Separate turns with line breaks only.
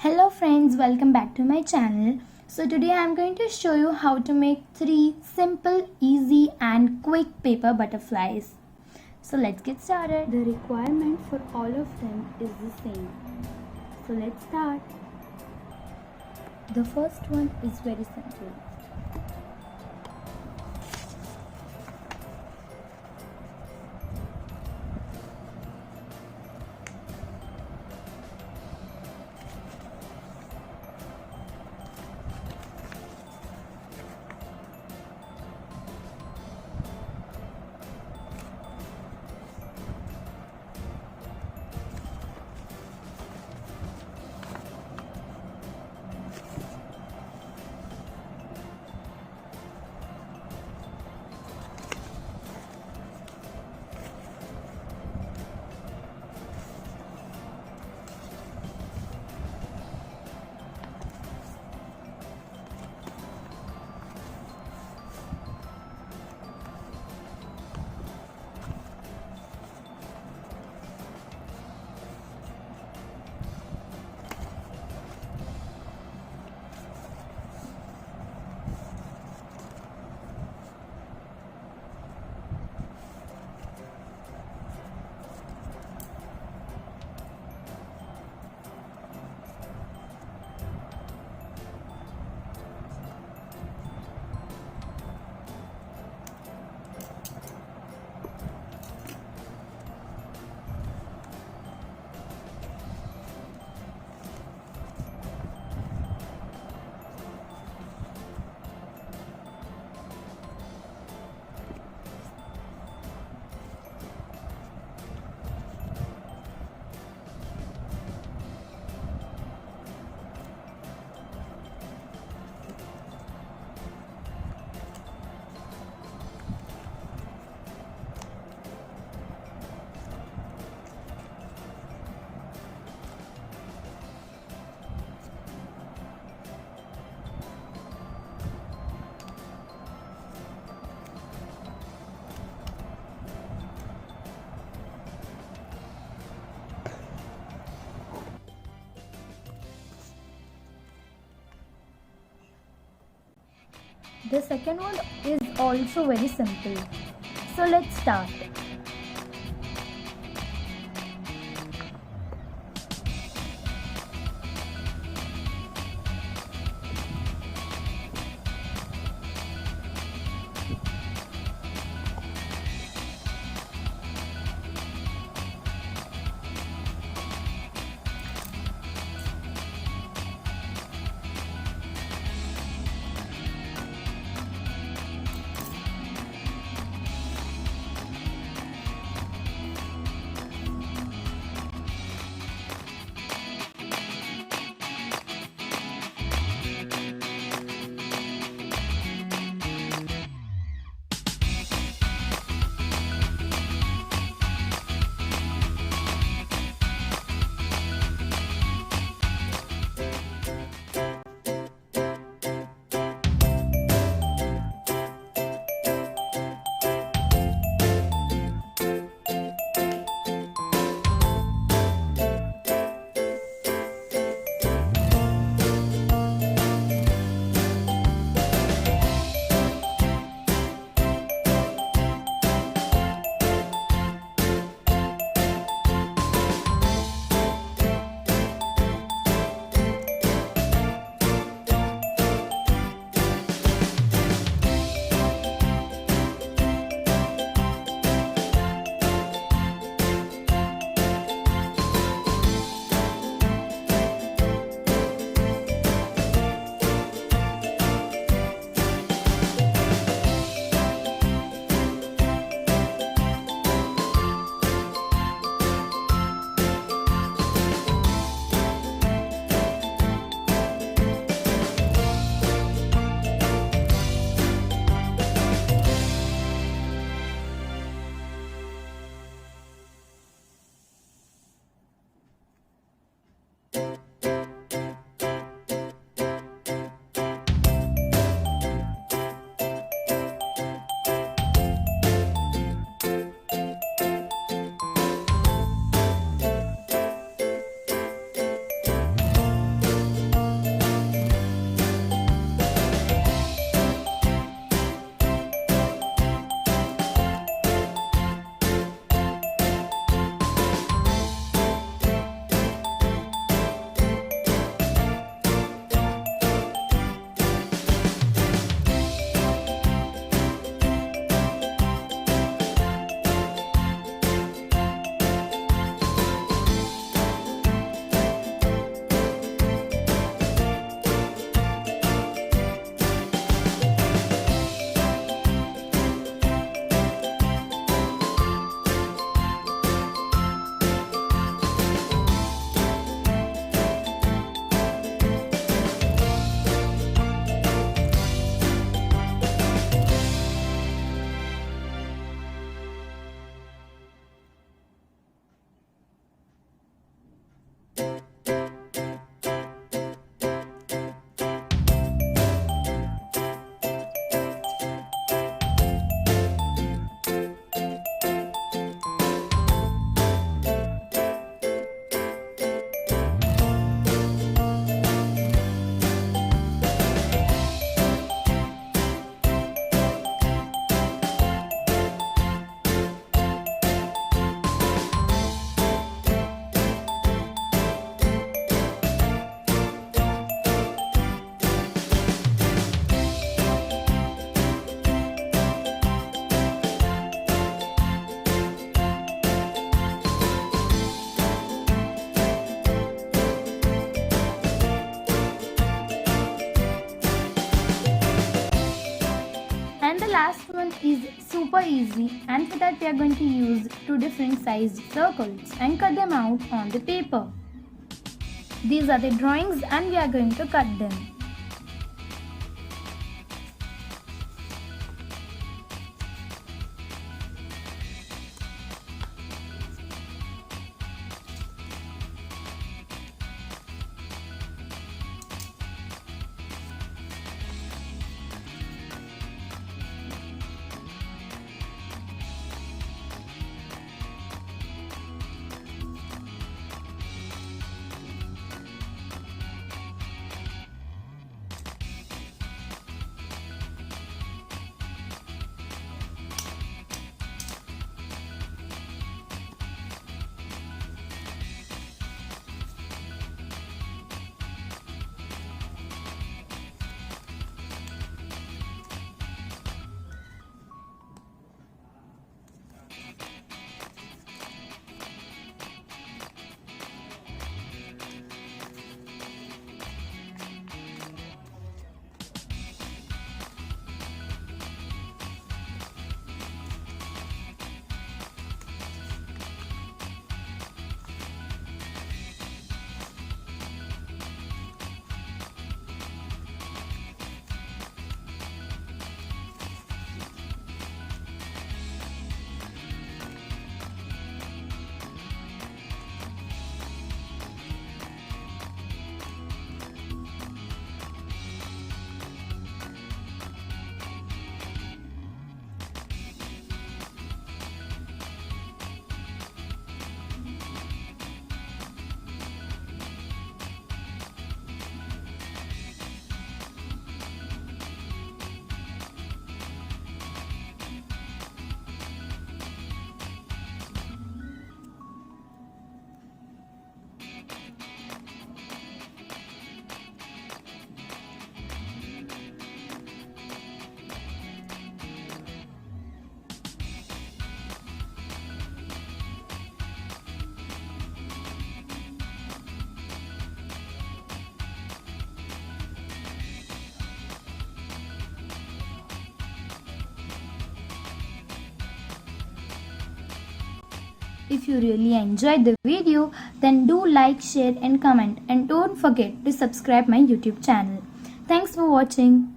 Hello friends, welcome back to my channel. So today I am going to show you how to make 3 simple, easy and quick paper butterflies. So let's get started. The requirement for all of them is the same. So let's start. The first one is very simple. The second one is also very simple. So let's start. super easy, and for that we are going to use two different sized circles and cut them out on the paper. These are the drawings and we are going to cut them. If you really enjoyed the video, then do like, share and comment, and don't forget to subscribe my YouTube channel. Thanks for watching.